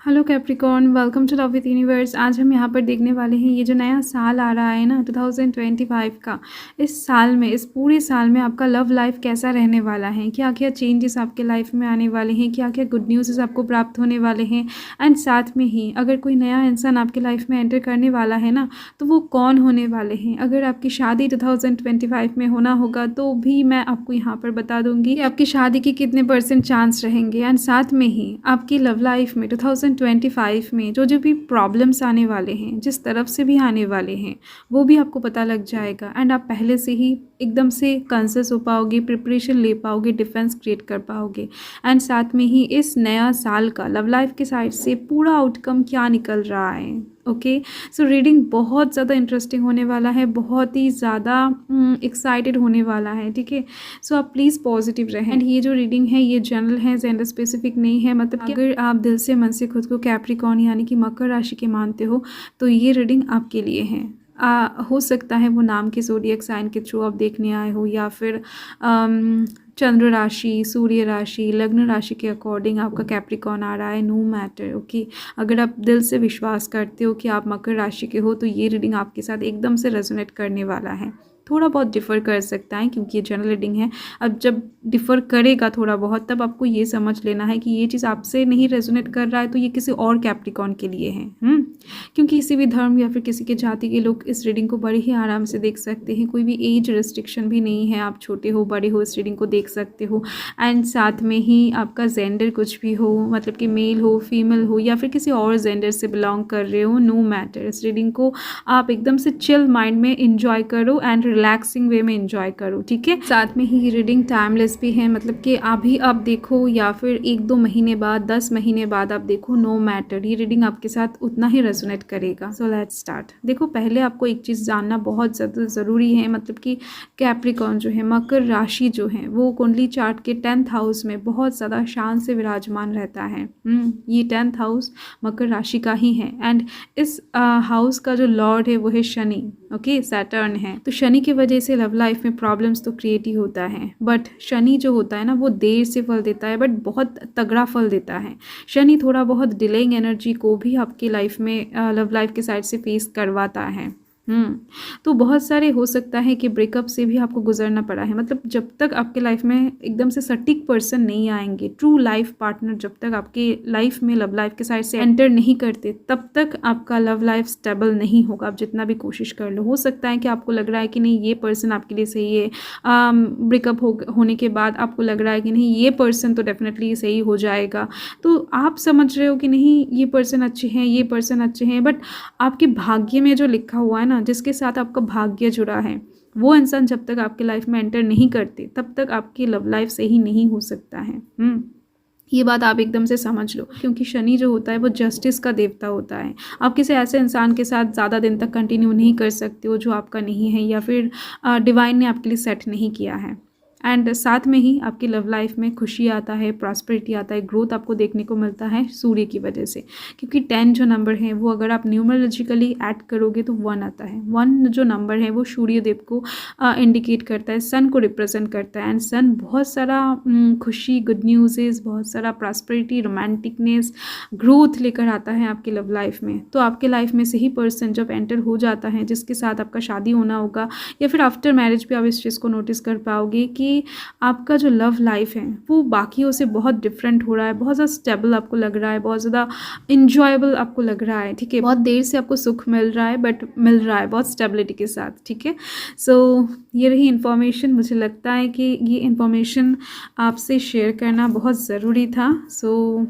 Hello Capricorn, welcome to love with universe. आज हम यहाँ पर देखने वाले हैं ये जो नया साल आ रहा है ना 2025 का। इस साल में, इस पूरे साल में आपका लव लाइफ कैसा रहने वाला है, क्या क्या चेंजेस आपके लाइफ में आने वाले हैं, क्या क्या गुड न्यूज़ आपको प्राप्त होने वाले हैं। एंड साथ में ही अगर कोई नया इंसान आपके लाइफ में एंटर करने वाला है ना, तो वो कौन होने वाले हैं। अगर आपकी शादी 2025 में होना होगा तो भी मैं आपको यहाँ पर बता दूँगी कि आपकी शादी के कितने % चांस रहेंगे। एंड साथ में ही आपकी लव लाइफ में 2025 में जो जो भी प्रॉब्लम्स आने वाले हैं, जिस तरफ से भी आने वाले हैं, वो भी आपको पता लग जाएगा। एंड आप पहले से ही एकदम से कॉन्शियस हो पाओगे, प्रिपरेशन ले पाओगे, डिफेंस क्रिएट कर पाओगे। एंड साथ में ही इस नया साल का लव लाइफ के साइड से पूरा आउटकम क्या निकल रहा है। ओके, सो रीडिंग बहुत ज़्यादा इंटरेस्टिंग होने वाला है, बहुत ही ज़्यादा एक्साइटेड होने वाला है। ठीक है, सो आप प्लीज़ पॉजिटिव रहें। एंड ये जो रीडिंग है ये जनरल है, जेंडर स्पेसिफिक नहीं है। मतलब कि अगर आप दिल से मन से खुद को कैप्रिकॉर्न यानी कि मकर राशि के मानते हो तो ये रीडिंग आपके लिए है। हो सकता है वो नाम के ज़ोडिएक साइन के थ्रू आप देखने आए हो, या फिर चंद्र राशि, सूर्य राशि, लग्न राशि के अकॉर्डिंग आपका कैप्रिकॉर्न आ रहा है। No matter. ओके, अगर आप दिल से विश्वास करते हो कि आप मकर राशि के हो तो ये रीडिंग आपके साथ एकदम से रेजोनेट करने वाला है। थोड़ा बहुत डिफ़र कर सकता है क्योंकि ये जनरल रीडिंग है। अब जब डिफ़र करेगा थोड़ा बहुत, तब आपको ये समझ लेना है कि ये चीज़ आपसे नहीं रेजोनेट कर रहा है तो ये किसी और कैप्रिकॉर्न के लिए है। क्योंकि किसी भी धर्म या फिर किसी के जाति के लोग इस रीडिंग को बड़े ही आराम से देख सकते हैं। कोई भी एज रिस्ट्रिक्शन भी नहीं है, आप छोटे हो बड़े हो इस रीडिंग को देख सकते हो। एंड साथ में ही आपका जेंडर कुछ भी हो, मतलब कि मेल हो, फीमेल हो, या फिर किसी और जेंडर से बिलोंग कर रहे हो, नो मैटर। इस रीडिंग को आप एकदम से चिल माइंड में इंजॉय करो एंड रिलैक्सिंग वे में इंजॉय करो। ठीक है, साथ में ही ये रीडिंग टाइमलेस भी है, मतलब कि अभी आप देखो या फिर 1-2 महीने बाद, 10 महीने बाद आप देखो, नो मैटर, ये रीडिंग आपके साथ उतना ही रेजोनेट करेगा। So let's start. देखो, पहले आपको एक चीज़ जानना बहुत ज़्यादा ज़रूरी है, मतलब कि कैप्रिकॉर्न जो है, मकर राशि जो है, वो कुंडली चार्ट के 10th हाउस में बहुत ज़्यादा शान से विराजमान रहता है। ये 10th हाउस मकर राशि का ही है। एंड इस हाउस का जो लॉर्ड है वो है शनि। ओके, सैटर्न है। तो शनि की वजह से लव लाइफ में प्रॉब्लम्स तो क्रिएट ही होता है, बट शनि जो होता है ना वो देर से फल देता है, बट बहुत तगड़ा फल देता है। शनि थोड़ा बहुत डिलेइंग एनर्जी को भी आपकी लाइफ में, लव लाइफ के साइड से फेस करवाता है। तो बहुत सारे हो सकता है कि ब्रेकअप से भी आपको गुजरना पड़ा है। मतलब जब तक आपके लाइफ में एकदम से सटीक पर्सन नहीं आएंगे, ट्रू लाइफ पार्टनर जब तक आपके लाइफ में, लव लाइफ के साइड से एंटर नहीं करते, तब तक आपका लव लाइफ स्टेबल नहीं होगा। आप जितना भी कोशिश कर लो, हो सकता है कि आपको लग रहा है कि नहीं ये पर्सन आपके लिए सही है। ब्रेकअप होने के बाद आपको लग रहा है कि नहीं ये पर्सन तो डेफिनेटली सही हो जाएगा। तो आप समझ रहे हो कि नहीं ये पर्सन अच्छे हैं, ये पर्सन अच्छे हैं, बट आपके भाग्य में जो लिखा हुआ है ना, जिसके साथ आपका भाग्य जुड़ा है, वो इंसान जब तक आपके लाइफ में एंटर नहीं करते तब तक आपकी लव लाइफ सही नहीं हो सकता है। ये बात आप एकदम से समझ लो, क्योंकि शनि जो होता है वो जस्टिस का देवता होता है। आप किसी ऐसे इंसान के साथ ज़्यादा दिन तक कंटिन्यू नहीं कर सकते हो जो आपका नहीं है, या फिर डिवाइन ने आपके लिए सेट नहीं किया है। एंड साथ में ही आपकी लव लाइफ में खुशी आता है, प्रॉस्पेरिटी आता है, ग्रोथ आपको देखने को मिलता है सूर्य की वजह से। क्योंकि 10 जो नंबर है वो अगर आप न्यूमरोलॉजिकली ऐड करोगे तो 1 आता है। 1 जो नंबर है वो सूर्य देव को इंडिकेट करता है, सन को रिप्रेजेंट करता है। एंड सन बहुत सारा खुशी, गुड न्यूज़, बहुत सारा प्रॉस्पेरिटी, रोमांटिकनेस, ग्रोथ लेकर आता है आपकी लव लाइफ में। तो आपके लाइफ में से ही पर्सन जब एंटर हो जाता है, जिसके साथ आपका शादी होना होगा, या फिर आफ्टर मैरिज भी आप इस चीज़ को नोटिस कर पाओगे कि आपका जो लव लाइफ है वो बाकियों से बहुत डिफरेंट हो रहा है, बहुत ज़्यादा स्टेबल आपको लग रहा है, बहुत ज़्यादा इंजॉयबल आपको लग रहा है। ठीक है, बहुत देर से आपको सुख मिल रहा है, बट मिल रहा है बहुत स्टेबिलिटी के साथ। ठीक है, सो ये रही इन्फॉर्मेशन। मुझे लगता है कि ये इन्फॉर्मेशन आपसे शेयर करना बहुत ज़रूरी था। सो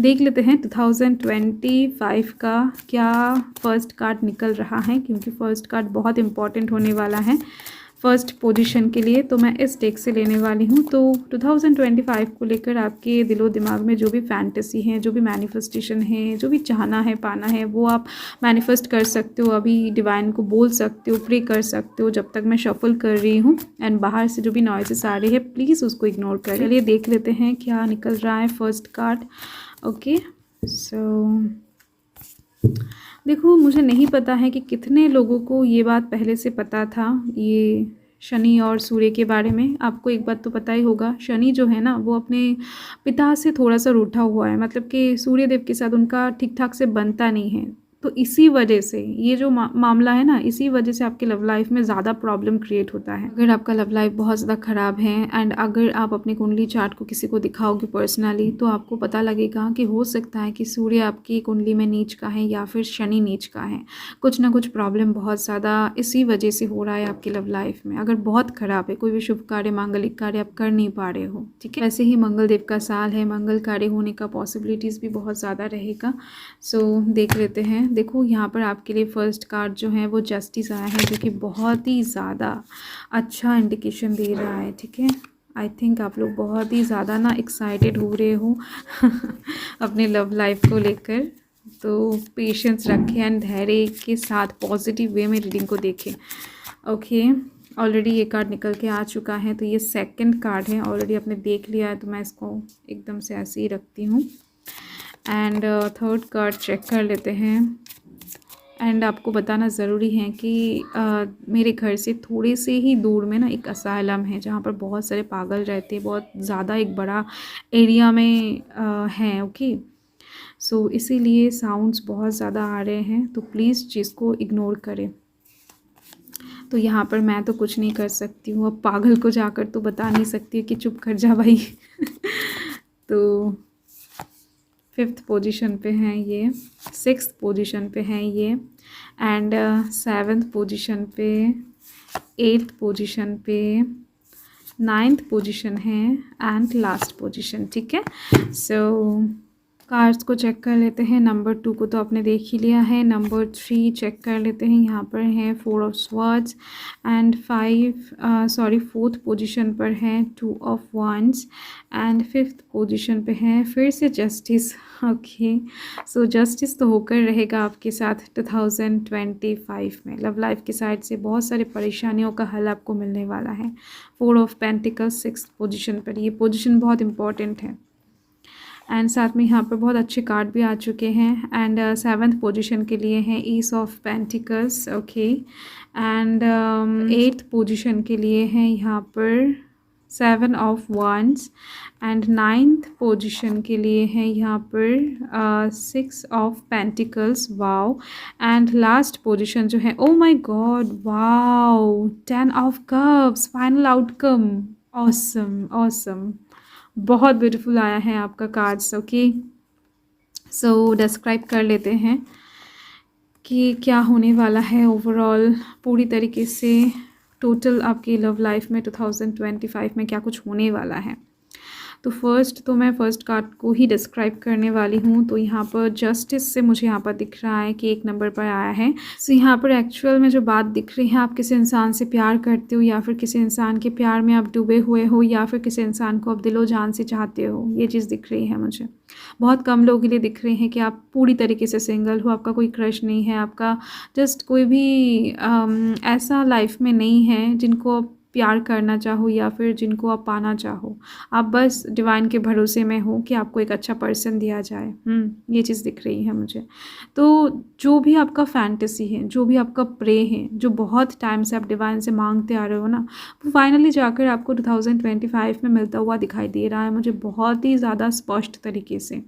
देख लेते हैं 2025 का क्या फर्स्ट कार्ड निकल रहा है, क्योंकि फर्स्ट कार्ड बहुत इंपॉर्टेंट होने वाला है फर्स्ट पोजीशन के लिए। तो मैं इस डेक से लेने वाली हूँ। तो 2025 को लेकर आपके दिलो दिमाग में जो भी फैंटेसी है, जो भी मैनिफेस्टेशन है, जो भी चाहना है, पाना है, वो आप मैनिफेस्ट कर सकते हो। अभी डिवाइन को बोल सकते हो, प्रे कर सकते हो जब तक मैं शफल कर रही हूँ। एंड बाहर से जो भी नॉइजेस आ रहे हैं प्लीज़ उसको इग्नोर करें। चलिए देख लेते हैं क्या निकल रहा है फर्स्ट कार्ड। ओके, सो देखो, मुझे नहीं पता है कि कितने लोगों को ये बात पहले से पता था। ये शनि और सूर्य के बारे में। आपको एक बात तो पता ही होगा, शनि जो है ना वो अपने पिता से थोड़ा-सा रूठा हुआ है, मतलब कि सूर्यदेव के साथ उनका ठीक-ठाक से बनता नहीं है। तो इसी वजह से ये जो मामला है ना, इसी वजह से आपके लव लाइफ में ज़्यादा प्रॉब्लम क्रिएट होता है। अगर आपका लव लाइफ बहुत ज़्यादा ख़राब है एंड अगर आप अपनी कुंडली चार्ट को किसी को दिखाओगे पर्सनली, तो आपको पता लगेगा कि हो सकता है कि सूर्य आपकी कुंडली में नीच का है या फिर शनि नीच का है। कुछ ना कुछ प्रॉब्लम बहुत ज़्यादा इसी वजह से हो रहा है आपकी लव लाइफ में। अगर बहुत ख़राब है, कोई भी शुभ कार्य, मांगलिक कार्य आप कर नहीं पा रहे हो, ठीक है। वैसे ही मंगल देव का साल है, मंगल कार्य होने का पॉसिबिलिटीज़ भी बहुत ज़्यादा रहेगा। सो देख लेते हैं। देखो यहाँ पर आपके लिए फर्स्ट कार्ड जो है वो जस्टिस आया है, जो कि बहुत ही ज़्यादा अच्छा इंडिकेशन दे रहा है, ठीक है। आई थिंक आप लोग बहुत ही ज़्यादा ना एक्साइटेड हो रहे हो अपने लव लाइफ को लेकर। तो पेशेंस रखें एंड धैर्य के साथ पॉजिटिव वे में रीडिंग को देखें। ओके, ऑलरेडी ये कार्ड निकल के आ चुका है, तो ये सेकंड कार्ड है, ऑलरेडी आपने देख लिया है, तो मैं इसको एकदम से ऐसे ही रखती हूँ। एंड थर्ड कार्ड चेक कर लेते हैं। एंड आपको बताना ज़रूरी है कि मेरे घर से थोड़े से ही दूर में ना एक असाइलम है, जहाँ पर बहुत सारे पागल रहते हैं, बहुत ज़्यादा एक बड़ा एरिया में हैं। ओके, सो इसीलिए साउंड्स बहुत ज़्यादा आ रहे हैं, तो प्लीज़ चीज़ को इग्नोर करें। तो यहाँ पर मैं तो कुछ नहीं कर सकती हूँ, अब पागल को जाकर तो बता नहीं सकती कि चुप कर जा भाई तो 5th पोजीशन पे हैं ये, 6th पोजीशन पे हैं ये, एंड 7th पोजीशन पे, 8th पोजीशन पे, 9th पोजीशन है एंड लास्ट पोजीशन, ठीक है। सो कार्ड्स को चेक कर लेते हैं। नंबर 2 को तो आपने देख ही लिया है। नंबर 3 चेक कर लेते हैं। यहाँ पर है 4 of swords and 4th position पर है 2 of wands and 5th position पे है फिर से जस्टिस। ओके, सो जस्टिस तो होकर रहेगा आपके साथ 2025 में। लव लाइफ की साइड से बहुत सारे परेशानियों का हल आपको मिलने वाला है। 4 ऑफ पेंटिकल्स 6th पोजीशन पर, ये पोजीशन बहुत इंपॉर्टेंट है। एंड साथ में यहाँ पर बहुत अच्छे कार्ड भी आ चुके हैं। एंड 7th पोजीशन के लिए है ace of pentacles. Okay, and 8th position के लिए है यहाँ पर 7 of wands and 9th position के लिए है यहाँ पर 6 of pentacles. Wow, and last position जो है, oh my God, wow, 10 of cups, final outcome. Awesome awesome, बहुत ब्यूटीफुल आया है आपका कार्ड्स। ओके, सो डिस्क्राइब कर लेते हैं कि क्या होने वाला है ओवरऑल पूरी तरीके से टोटल आपकी लव लाइफ में 2025 में क्या कुछ होने वाला है। तो मैं फर्स्ट कार्ड को ही डिस्क्राइब करने वाली हूँ। तो यहाँ पर जस्टिस से मुझे यहाँ पर दिख रहा है कि 1 नंबर पर आया है। सो यहाँ पर एक्चुअल में जो बात दिख रही है, आप किसी इंसान से प्यार करते हो या फिर किसी इंसान के प्यार में आप डूबे हुए हो या फिर किसी इंसान को आप दिलो जान से चाहते हो, ये चीज़ दिख रही है मुझे। बहुत कम लोगों के लिए दिख रहे हैं कि आप पूरी तरीके से सिंगल हो, आपका कोई क्रश नहीं है, आपका जस्ट कोई भी ऐसा लाइफ में नहीं है जिनको आप प्यार करना चाहो या फिर जिनको आप पाना चाहो। आप बस डिवाइन के भरोसे में हो कि आपको एक अच्छा पर्सन दिया जाए। ये चीज़ दिख रही है मुझे। तो जो भी आपका फैंटेसी है, जो भी आपका प्रे है, जो बहुत टाइम से आप डिवाइन से मांगते आ रहे हो ना, वो फाइनली जाकर आपको 2025 में मिलता हुआ दिखाई दे रहा है मुझे, बहुत ही ज़्यादा स्पष्ट तरीके से।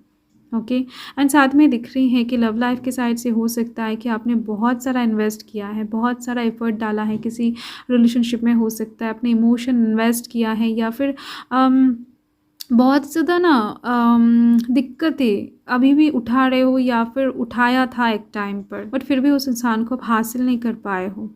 ओके, एंड साथ में दिख रही है कि लव लाइफ के साइड से हो सकता है कि आपने बहुत सारा इन्वेस्ट किया है, बहुत सारा एफर्ट डाला है किसी रिलेशनशिप में, हो सकता है अपने इमोशन इन्वेस्ट किया है या फिर बहुत ज़्यादा ना दिक्कतें अभी भी उठा रहे हो या फिर उठाया था एक टाइम पर, बट फिर भी उस इंसान को आप हासिल नहीं कर पाए हो।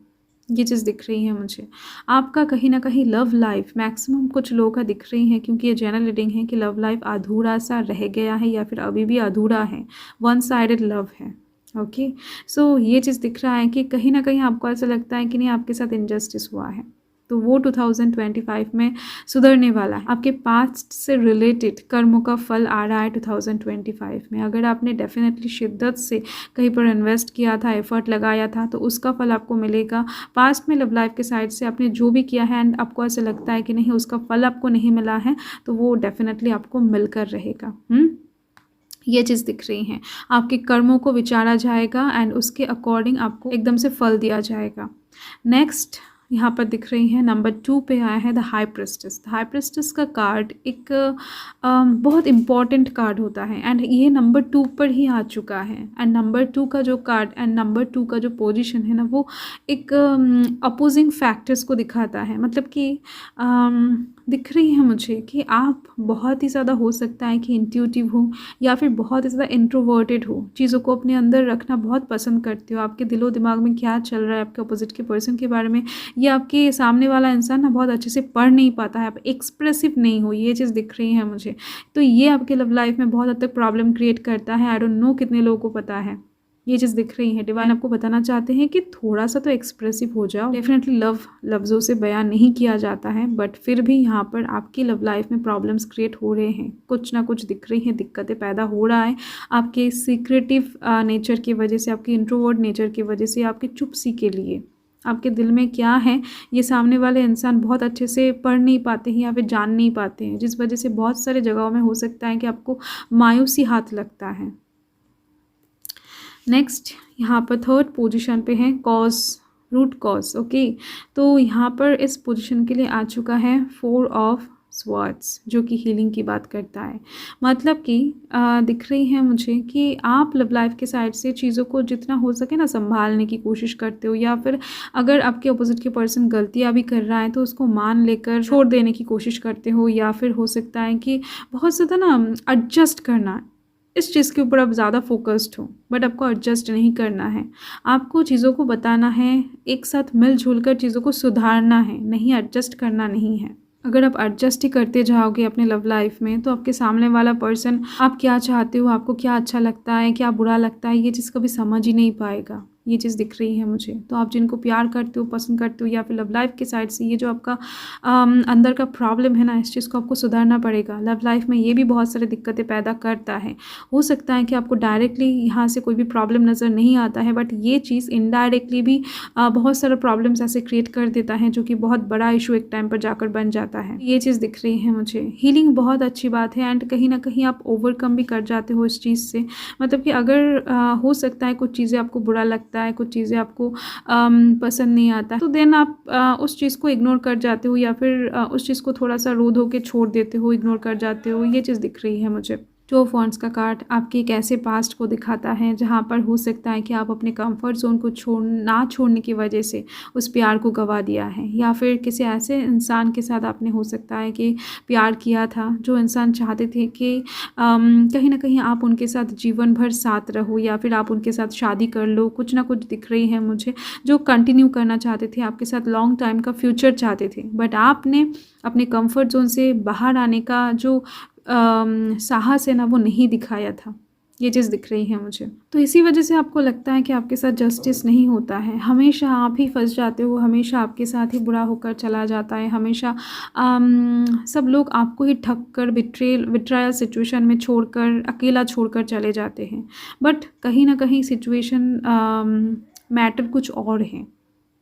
ये चीज़ दिख रही है मुझे। आपका कहीं ना कहीं लव लाइफ मैक्सिमम कुछ लोगों का दिख रही है, क्योंकि ये जनरल रीडिंग है कि लव लाइफ अधूरा सा रह गया है या फिर अभी भी अधूरा है, वन साइडेड लव है। ओके, सो ये चीज़ दिख रहा है कि कहीं ना कहीं आपको ऐसा लगता है कि नहीं, आपके साथ इनजस्टिस हुआ है, तो वो 2025 में सुधरने वाला है। आपके पास्ट से रिलेटेड कर्मों का फल आ रहा है 2025 में। अगर आपने डेफिनेटली शिद्दत से कहीं पर इन्वेस्ट किया था, एफर्ट लगाया था, तो उसका फल आपको मिलेगा। पास्ट में लव लाइफ के साइड से आपने जो भी किया है एंड आपको ऐसा लगता है कि नहीं उसका फल आपको नहीं मिला है, तो वो डेफिनेटली आपको मिलकर रहेगा। ये चीज़ दिख रही है। आपके कर्मों को विचारा जाएगा एंड उसके अकॉर्डिंग आपको एकदम से फल दिया जाएगा। नेक्स्ट यहाँ पर दिख रही हैं। नंबर 2 पे आया है the high priestess. The high priestess का कार्ड एक बहुत इम्पॉर्टेंट कार्ड होता है एंड ये नंबर 2 पर ही आ चुका है। एंड नंबर 2 का जो कार्ड एंड नंबर 2 का जो पोजीशन है ना, वो एक अपोजिंग फैक्टर्स को दिखाता है। मतलब कि दिख रही है मुझे कि आप बहुत ही ज़्यादा हो सकता है कि इंट्यूटिव हो या फिर बहुत ही ज़्यादा इंट्रोवर्टेड हो, चीज़ों को अपने अंदर रखना बहुत पसंद करते हो। आपके दिलो दिमाग में क्या चल रहा है आपके अपोजिट के पर्सन के बारे में, ये आपके सामने वाला इंसान ना बहुत अच्छे से पढ़ नहीं पाता है, आप एक्सप्रेसिव नहीं हो, ये चीज़ दिख रही है मुझे। तो ये आपके लव लाइफ में बहुत हद तक प्रॉब्लम क्रिएट करता है। आई डोंट नो कितने लोगों को पता है, ये चीज़ दिख रही है। डिवाइन आपको बताना चाहते हैं कि थोड़ा सा तो एक्सप्रेसिव हो जाओ। डेफिनेटली लव लफ्ज़ों से बयान नहीं किया जाता है, बट फिर भी यहाँ पर आपकी लव लाइफ में प्रॉब्लम्स क्रिएट हो रहे हैं, कुछ ना कुछ दिख रही हैं, दिक्कतें पैदा हो रहा है आपके सीक्रेटिव नेचर की वजह से, आपके इंट्रोवर्ट नेचर की वजह से, आपकी चुप्सी के लिए। आपके दिल में क्या है ये सामने वाले इंसान बहुत अच्छे से पढ़ नहीं पाते हैं या फिर जान नहीं पाते हैं, जिस वजह से बहुत सारे जगहों में हो सकता है कि आपको मायूसी हाथ लगता है। नेक्स्ट यहाँ पर 3rd पोजीशन पे है कॉज, रूट कॉज। ओके, तो यहाँ पर इस पोजीशन के लिए आ चुका है 4 ऑफ स्वॉर्ड्स, जो कि हीलिंग की बात करता है। मतलब कि दिख रही है मुझे कि आप लव लाइफ के साइड से चीज़ों को जितना हो सके ना संभालने की कोशिश करते हो, या फिर अगर आपके अपोजिट के पर्सन गलतियाँ भी कर रहा है तो उसको मान लेकर छोड़ देने की कोशिश करते हो, या फिर हो सकता है कि बहुत ज़्यादा ना एडजस्ट करना, इस चीज़ के ऊपर आप ज़्यादा फोकस्ड हो, बट आपको एडजस्ट नहीं करना है। आपको चीज़ों को बताना है, एक साथ मिलजुल कर चीज़ों को सुधारना है, नहीं एडजस्ट करना नहीं है। अगर आप एडजस्ट ही करते जाओगे अपने लव लाइफ में तो आपके सामने वाला पर्सन आप क्या चाहते हो, आपको क्या अच्छा लगता है, क्या बुरा लगता है, ये चीज़ कभी समझ ही नहीं पाएगा। ये चीज़ दिख रही है मुझे। तो आप जिनको प्यार करते हो, पसंद करते हो, या फिर लव लाइफ के साइड से ये जो आपका अंदर का प्रॉब्लम है ना, इस चीज़ को आपको सुधारना पड़ेगा। लव लाइफ में ये भी बहुत सारी दिक्कतें पैदा करता है। हो सकता है कि आपको डायरेक्टली यहाँ से कोई भी प्रॉब्लम नज़र नहीं आता है, बट ये चीज़ इनडायरेक्टली भी बहुत सारा प्रॉब्लम्स ऐसे क्रिएट कर देता है, जो कि बहुत बड़ा इशू एक टाइम पर जाकर बन जाता है। ये चीज़ दिख रही है मुझे। हीलिंग बहुत अच्छी बात है एंड कहीं ना कहीं आप ओवरकम भी कर जाते हो इस चीज़ से। मतलब कि अगर हो सकता है कुछ चीज़ें आपको बुरा लगता है, कुछ चीज़ें आपको पसंद नहीं आता है, तो देन आप उस चीज़ को इग्नोर कर जाते हो, या फिर उस चीज़ को थोड़ा सा रो धो के छोड़ देते हो, इग्नोर कर जाते हो। ये चीज़ दिख रही है मुझे। 2 ऑफ वांड्स का कार्ड आपके एक ऐसे पास्ट को दिखाता है जहाँ पर हो सकता है कि आप अपने कंफर्ट जोन को ना छोड़ने की वजह से उस प्यार को गंवा दिया है, या फिर किसी ऐसे इंसान के साथ आपने हो सकता है कि प्यार किया था, जो इंसान चाहते थे कि कहीं ना कहीं आप उनके साथ जीवन भर साथ रहो, या फिर आप उनके साथ शादी कर लो। कुछ ना कुछ दिख रही है मुझे, जो कंटिन्यू करना चाहते थे आपके साथ, लॉन्ग टाइम का फ्यूचर चाहते थे, बट आपने अपने कंफर्ट जोन से बाहर आने का जो साहस है ना, वो नहीं दिखाया था। ये चीज़ दिख रही है मुझे। तो इसी वजह से आपको लगता है कि आपके साथ जस्टिस नहीं होता है, हमेशा आप ही फंस जाते हो, हमेशा आपके साथ ही बुरा होकर चला जाता है, हमेशा सब लोग आपको ही ठग कर विट्रायल सिचुएशन में छोड़कर, अकेला छोड़कर चले जाते हैं। बट कहीं ना कहीं सिचुएशन मैटर कुछ और है।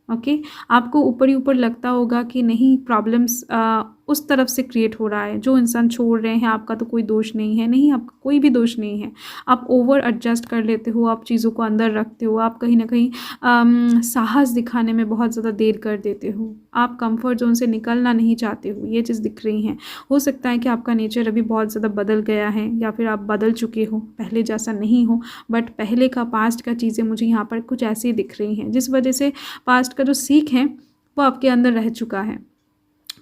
ओके, आपको ऊपर ही ऊपर लगता होगा कि नहीं, प्रॉब्लम्स उस तरफ से क्रिएट हो रहा है, जो इंसान छोड़ रहे हैं आपका तो कोई दोष नहीं है। नहीं, आपका कोई भी दोष नहीं है। आप ओवर एडजस्ट कर लेते हो, आप चीज़ों को अंदर रखते हो, आप कहीं ना कहीं साहस दिखाने में बहुत ज़्यादा देर कर देते हो, आप कंफर्ट जोन से निकलना नहीं चाहते हो। ये चीज़ दिख रही है। हो सकता है कि आपका नेचर अभी बहुत ज़्यादा बदल गया है, या फिर आप बदल चुके हो, पहले जैसा नहीं हो, बट पहले का पास्ट का चीज़ें मुझे यहाँ पर कुछ ऐसी दिख रही हैं, जिस वजह से पास्ट का जो सीख है वो आपके अंदर रह चुका है।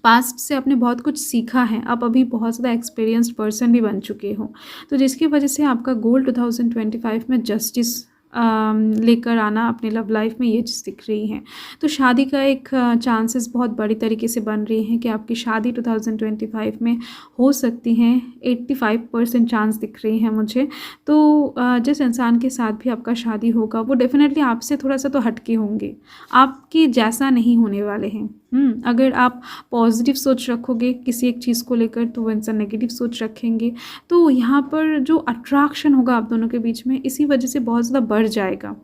पास्ट से आपने बहुत कुछ सीखा है, आप अभी बहुत ज़्यादा एक्सपीरियंस्ड पर्सन भी बन चुके हो, तो जिसकी वजह से आपका गोल 2025 में जस्टिस लेकर आना अपने लव लाइफ में, ये चीज़ दिख रही है। तो शादी का एक चांसेस बहुत बड़ी तरीके से बन रही हैं कि आपकी शादी 2025 में हो सकती हैं। 85% चांस दिख रही है मुझे। तो जिस इंसान के साथ भी आपका शादी होगा वो डेफिनेटली आपसे थोड़ा सा तो हटके होंगे, आपके जैसा नहीं होने वाले हैं। अगर आप पॉजिटिव सोच रखोगे किसी एक चीज़ को लेकर, तो वो इंसान नेगेटिव सोच रखेंगे। तो यहाँ पर जो अट्रैक्शन होगा आप दोनों के बीच में, इसी वजह से बहुत ज़्यादा बढ़ जाएगा।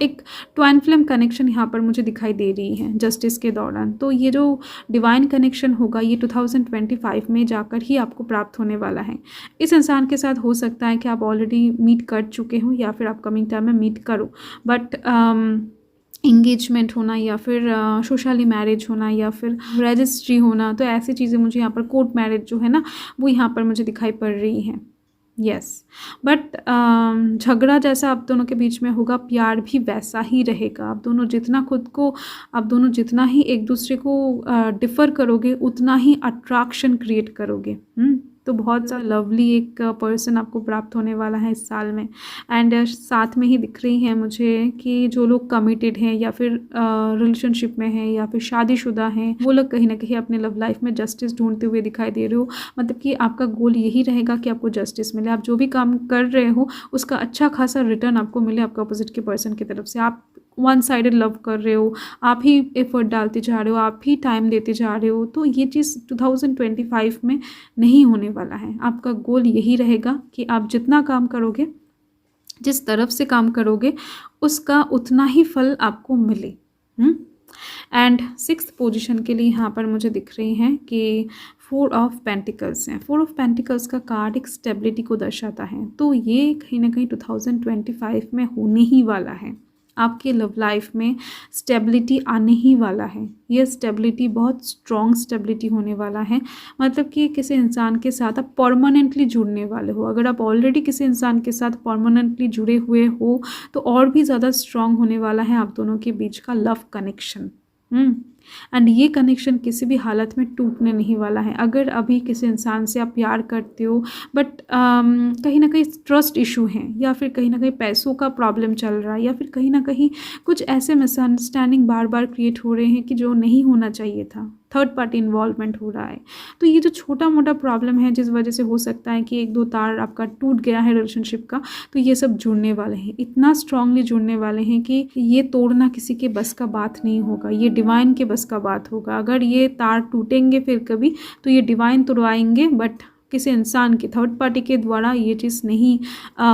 एक ट्वाइन फ्लेम कनेक्शन यहाँ पर मुझे दिखाई दे रही है जस्टिस के दौरान। तो ये जो डिवाइन कनेक्शन होगा ये 2025 में जाकर ही आपको प्राप्त होने वाला है। इस इंसान के साथ हो सकता है कि आप ऑलरेडी मीट कर चुके हो, या फिर आप कमिंग टाइम में मीट करो, बट एंगेजमेंट होना या फिर सोशली मैरिज होना या फिर रजिस्ट्री होना, तो ऐसी चीज़ें मुझे यहाँ पर कोर्ट मैरिज जो है ना वो यहाँ पर मुझे दिखाई पड़ रही हैं। यस, बट झगड़ा जैसा आप दोनों के बीच में होगा, प्यार भी वैसा ही रहेगा। आप दोनों जितना ही एक दूसरे को डिफ़र करोगे उतना ही अट्रैक्शन क्रिएट करोगे। तो बहुत सा लवली एक पर्सन आपको प्राप्त होने वाला है इस साल में। एंड साथ में ही दिख रही है मुझे कि जो लोग कमिटेड हैं या फिर रिलेशनशिप में हैं या फिर शादीशुदा हैं, वो लोग कहीं ना कहीं अपने लव लाइफ में जस्टिस ढूंढते हुए दिखाई दे रहे हो। मतलब कि आपका गोल यही रहेगा कि आपको जस्टिस मिले, आप जो भी काम कर रहे हो उसका अच्छा खासा रिटर्न आपको मिले आपके अपोजिट के पर्सन की तरफ से। आप वन साइडेड लव कर रहे हो, आप ही एफर्ट डालते जा रहे हो, आप ही टाइम देते जा रहे हो, तो ये चीज़ 2025 में नहीं होने वाला है। आपका गोल यही रहेगा कि आप जितना काम करोगे, जिस तरफ से काम करोगे, उसका उतना ही फल आपको मिले। एंड 6th पोजीशन के लिए यहाँ पर मुझे दिख रही हैं कि 4 ऑफ पेंटिकल्स हैं। 4 ऑफ पेंटिकल्स का कार्ड एक स्टेबिलिटी को दर्शाता है, तो ये कहीं ना कहीं 2025 में होने ही वाला है। आपके लव लाइफ में स्टेबिलिटी आने ही वाला है। ये स्टेबिलिटी बहुत स्ट्रॉन्ग स्टेबिलिटी होने वाला है। मतलब कि किसी इंसान के साथ आप परमानेंटली जुड़ने वाले हो। अगर आप ऑलरेडी किसी इंसान के साथ परमानेंटली जुड़े हुए हो तो और भी ज़्यादा स्ट्रॉन्ग होने वाला है आप दोनों के बीच का लव कनेक्शन। एंड ये कनेक्शन किसी भी हालत में टूटने नहीं वाला है। अगर अभी किसी इंसान से आप प्यार करते हो बट कहीं ना कहीं ट्रस्ट इशू है या फिर कहीं ना कहीं पैसों का प्रॉब्लम चल रहा है या फिर कहीं ना कहीं कुछ ऐसे मिसअंडरस्टैंडिंग बार बार क्रिएट हो रहे हैं कि जो नहीं होना चाहिए था, थर्ड पार्टी इन्वॉल्वमेंट हो रहा है, तो ये जो छोटा मोटा प्रॉब्लम है जिस वजह से हो सकता है कि 1-2 तार आपका टूट गया है रिलेशनशिप का, तो ये सब जुड़ने वाले हैं, इतना स्ट्रांगली जुड़ने वाले हैं कि ये तोड़ना किसी के बस का बात नहीं होगा, ये डिवाइन के बस का बात होगा। अगर ये तार टूटेंगे फिर कभी तो ये डिवाइन तोड़वाएंगे, बट किसी इंसान के थर्ड पार्टी के द्वारा ये चीज़ नहीं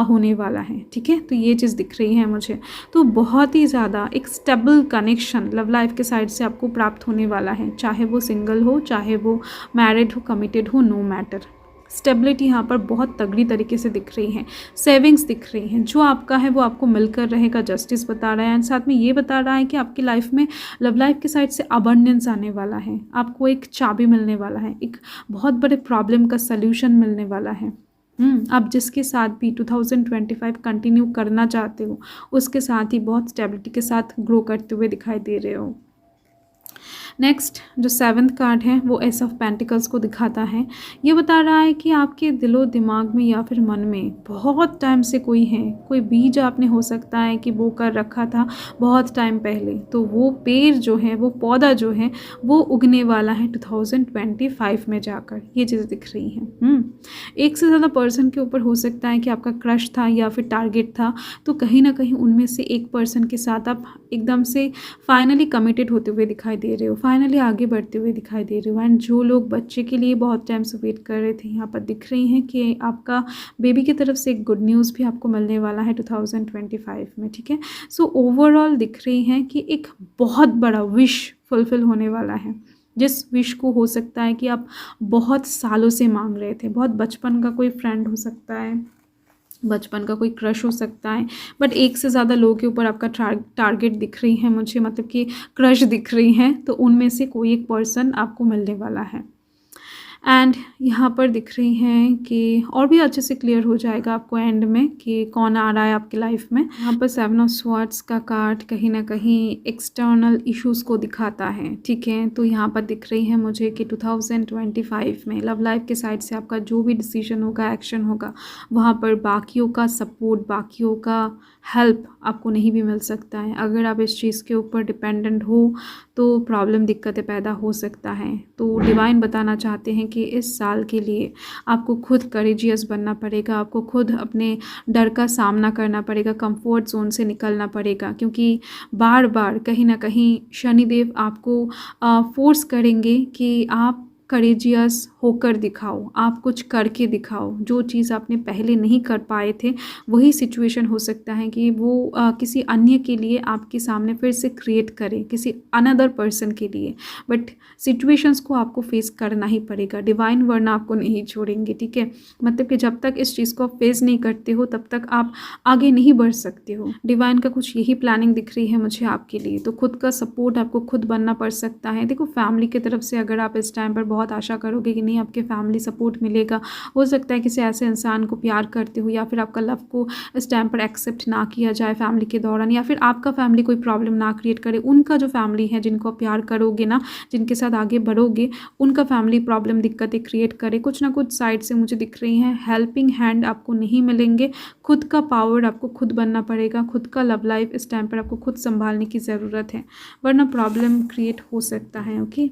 होने वाला है। ठीक है, तो ये चीज़ दिख रही है मुझे। तो बहुत ही ज़्यादा एक स्टेबल कनेक्शन लव लाइफ के साइड से आपको प्राप्त होने वाला है, चाहे वो सिंगल हो, चाहे वो मैरिड हो, कमिटेड हो, नो मैटर। स्टेबिलिटी यहाँ पर बहुत तगड़ी तरीके से दिख रही है। सेविंग्स दिख रही हैं, जो आपका है वो आपको मिलकर रहेगा, जस्टिस बता रहा है। एंड साथ में ये बता रहा है कि आपकी लाइफ में लव लाइफ के साइड से अबंडेंस आने वाला है, आपको एक चाबी मिलने वाला है, एक बहुत बड़े प्रॉब्लम का सल्यूशन मिलने वाला है। आप जिसके साथ भी 2025 कंटिन्यू करना चाहते हो उसके साथ ही बहुत स्टेबिलिटी के साथ ग्रो करते हुए दिखाई दे रहे हो। नेक्स्ट जो 7th कार्ड है वो एस ऑफ पेंटिकल्स को दिखाता है। ये बता रहा है कि आपके दिलो दिमाग में या फिर मन में बहुत टाइम से कोई बीज आपने हो सकता है कि बो कर रखा था बहुत टाइम पहले, तो वो पेड़ जो है, वो पौधा जो है वो उगने वाला है 2025 में जाकर। ये चीज़ दिख रही हैं। एक से ज़्यादा पर्सन के ऊपर हो सकता है कि आपका क्रश था या फिर टारगेट था, तो कहीं ना कहीं उनमें से एक पर्सन के साथ आप एकदम से फाइनली कमिटेड होते हुए दिखाई दे रहे हो, फाइनली आगे बढ़ते हुए दिखाई दे रहे हो। एंड जो लोग बच्चे के लिए बहुत टाइम से वेट कर रहे थे, यहाँ पर दिख रही हैं कि आपका बेबी की तरफ से एक गुड न्यूज़ भी आपको मिलने वाला है 2025 में। ठीक है, सो ओवरऑल दिख रही हैं कि एक बहुत बड़ा विश फुलफिल होने वाला है, जिस विश को हो सकता है कि आप बहुत सालों से मांग रहे थे। बहुत बचपन का कोई फ्रेंड हो सकता है, बचपन का कोई क्रश हो सकता है, बट एक से ज़्यादा लोगों के ऊपर आपका टारगेट दिख रही है मुझे, मतलब कि क्रश दिख रही हैं, तो उनमें से कोई एक पर्सन आपको मिलने वाला है। एंड यहाँ पर दिख रही हैं कि और भी अच्छे से क्लियर हो जाएगा आपको एंड में कि कौन आ रहा है आपकी लाइफ में। यहाँ पर 7 ऑफ स्वॉर्ड्स का कार्ड कहीं ना कहीं एक्सटर्नल इश्यूज़ को दिखाता है। ठीक है, तो यहाँ पर दिख रही है मुझे कि 2025 में लव लाइफ के साइड से आपका जो भी डिसीजन होगा, एक्शन होगा, वहाँ पर बाकियों का सपोर्ट, बाकियों का हेल्प आपको नहीं भी मिल सकता है। अगर आप इस चीज़ के ऊपर डिपेंडेंट हो तो प्रॉब्लम, दिक्कतें पैदा हो सकता है। तो डिवाइन बताना चाहते हैं कि इस साल के लिए आपको खुद करेजियस बनना पड़ेगा, आपको खुद अपने डर का सामना करना पड़ेगा, कंफर्ट जोन से निकलना पड़ेगा, क्योंकि बार बार कहीं ना कहीं शनिदेव आपको फोर्स करेंगे कि आप करेजियस होकर दिखाओ, आप कुछ करके दिखाओ। जो चीज़ आपने पहले नहीं कर पाए थे, वही सिचुएशन हो सकता है कि वो किसी अन्य के लिए आपके सामने फिर से क्रिएट करे, किसी अनदर पर्सन के लिए। बट सिचुएशंस को आपको फेस करना ही पड़ेगा, डिवाइन वरना आपको नहीं छोड़ेंगे, ठीक है। मतलब कि जब तक इस चीज़ को आप फेस नहीं करते हो तब तक आप आगे नहीं बढ़ सकते हो। डिवाइन का कुछ यही प्लानिंग दिख रही है मुझे आपके लिए। तो खुद का सपोर्ट आपको खुद बनना पड़ सकता है। देखो, फैमिली की तरफ से अगर आप इस टाइम पर बहुत आशा करोगे कि नहीं आपके फैमिली सपोर्ट मिलेगा, हो सकता है किसी ऐसे इंसान को प्यार करते हो या फिर आपका लव को इस टाइम पर एक्सेप्ट ना किया जाए फैमिली के दौरान, या फिर आपका फैमिली कोई प्रॉब्लम ना क्रिएट करे। उनका जो फैमिली है, जिनको आप प्यार करोगे ना, जिनके साथ आगे बढ़ोगे, उनका फैमिली प्रॉब्लम दिक्कतें क्रिएट करे। कुछ ना कुछ साइड से मुझे दिख रही हैं हेल्पिंग हैंड आपको नहीं मिलेंगे। खुद का पावर आपको खुद बनना पड़ेगा। खुद का लव लाइफ इस टाइम पर आपको खुद संभालने की ज़रूरत है, वरना प्रॉब्लम क्रिएट हो सकता है। ओके,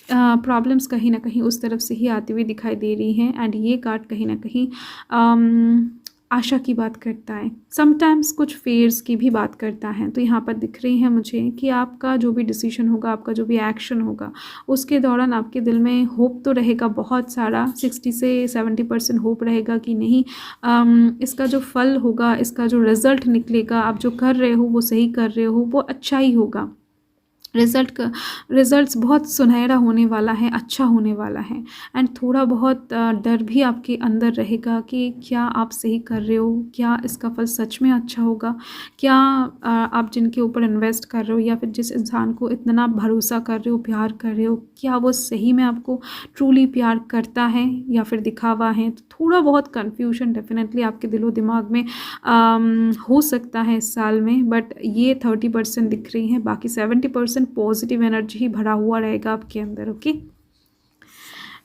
प्रॉब्लम्स कहीं ना कहीं उस तरफ से ही आती हुई दिखाई दे रही हैं। एंड ये कार्ड कहीं ना कहीं आशा की बात करता है, समटाइम्स कुछ फेयर्स की भी बात करता है। तो यहाँ पर दिख रही है मुझे कि आपका जो भी डिसीजन होगा, आपका जो भी एक्शन होगा, उसके दौरान आपके दिल में होप तो रहेगा बहुत सारा, 60 से 70% होप रहेगा कि नहीं इसका जो फल होगा, इसका जो रिज़ल्ट निकलेगा, आप जो कर रहे हो वो सही कर रहे हो, वो अच्छा ही होगा। रिज़ल्ट्स बहुत सुनहरा होने वाला है, अच्छा होने वाला है। एंड थोड़ा बहुत डर भी आपके अंदर रहेगा कि क्या आप सही कर रहे हो, क्या इसका फल सच में अच्छा होगा, क्या आप जिनके ऊपर इन्वेस्ट कर रहे हो या फिर जिस इंसान को इतना भरोसा कर रहे हो, प्यार कर रहे हो, क्या वो सही में आपको ट्रूली प्यार करता है या फिर दिखावा है। तो थोड़ा बहुत कन्फ्यूजन डेफिनेटली आपके दिलो दिमाग में हो सकता है इस साल में। बट ये 30% दिख रही हैं, बाकी 70% पॉजिटिव एनर्जी ही भरा हुआ रहेगा आपके अंदर। ओके,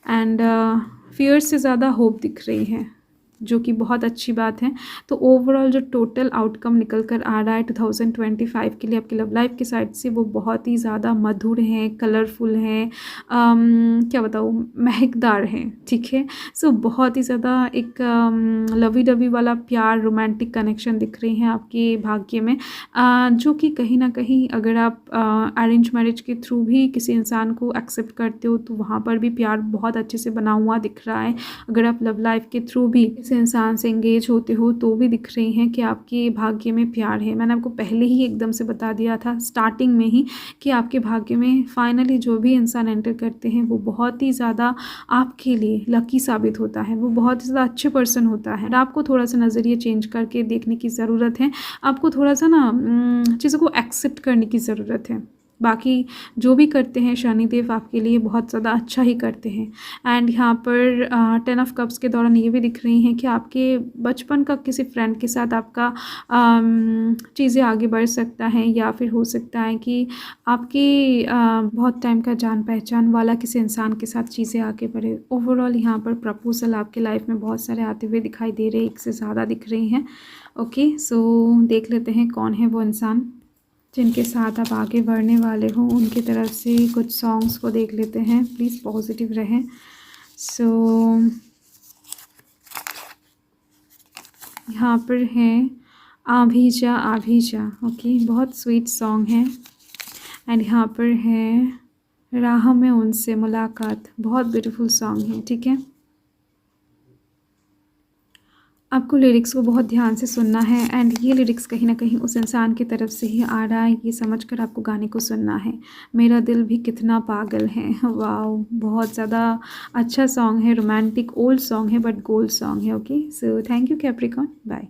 एंड फियर से ज़्यादा होप दिख रही है, जो कि बहुत अच्छी बात है। तो ओवरऑल जो टोटल आउटकम निकल कर आ रहा है 2025 के लिए आपकी लव लाइफ की साइड से, वो बहुत ही ज़्यादा मधुर हैं, कलरफुल हैं, क्या बताऊँ, महकदार हैं, ठीक है। सो बहुत ही ज़्यादा एक लवी डवी वाला प्यार, रोमांटिक कनेक्शन दिख रहे हैं आपके भाग्य में, जो कि कहीं ना कहीं अगर आप अरेंज मैरिज के थ्रू भी किसी इंसान को एक्सेप्ट करते हो तो वहाँ पर भी प्यार बहुत अच्छे से बना हुआ दिख रहा है। अगर आप लव लाइफ के थ्रू भी किसी इंसान से एंगेज होते हो तो भी दिख रही हैं कि आपके भाग्य में प्यार है। मैंने आपको पहले ही एकदम से बता दिया था स्टार्टिंग में ही कि आपके भाग्य में फाइनली जो भी इंसान एंटर करते हैं वो बहुत ही ज़्यादा आपके लिए लकी साबित होता है, वो बहुत ही ज़्यादा अच्छे पर्सन होता है। आपको थोड़ा सा नज़रिया चेंज करके देखने की ज़रूरत है, आपको थोड़ा सा ना चीज़ों को एक्सेप्ट करने की ज़रूरत है। बाकी जो भी करते हैं शनिदेव आपके लिए बहुत ज़्यादा अच्छा ही करते हैं। एंड यहाँ पर 10 ऑफ कप्स के दौरान ये भी दिख रही हैं कि आपके बचपन का किसी फ्रेंड के साथ आपका चीज़ें आगे बढ़ सकता है, या फिर हो सकता है कि आपकी बहुत टाइम का जान पहचान वाला किसी इंसान के साथ चीज़ें आगे बढ़े। ओवरऑल यहाँ पर प्रपोजल आपके लाइफ में बहुत सारे आते हुए दिखाई दे रहे हैं, एक से ज़्यादा दिख रही हैं। ओके, सो देख लेते हैं कौन है वो इंसान जिनके साथ आप आगे बढ़ने वाले हो। उनकी तरफ से कुछ सॉन्ग्स को देख लेते हैं, प्लीज़ पॉजिटिव रहें। सो यहाँ पर है आभी जा आभी जा। ओके, बहुत स्वीट सॉन्ग है। एंड यहाँ पर है राह में उनसे मुलाकात, बहुत ब्यूटीफुल सॉन्ग है, ठीक है। आपको लिरिक्स को बहुत ध्यान से सुनना है। एंड ये लिरिक्स कहीं ना कहीं उस इंसान की तरफ से ही आ रहा है, ये समझकर आपको गाने को सुनना है। मेरा दिल भी कितना पागल है, वाओ, बहुत ज़्यादा अच्छा सॉन्ग है, रोमांटिक ओल्ड सॉन्ग है बट गोल्ड सॉन्ग है। Okay, so thank you Capricorn, bye.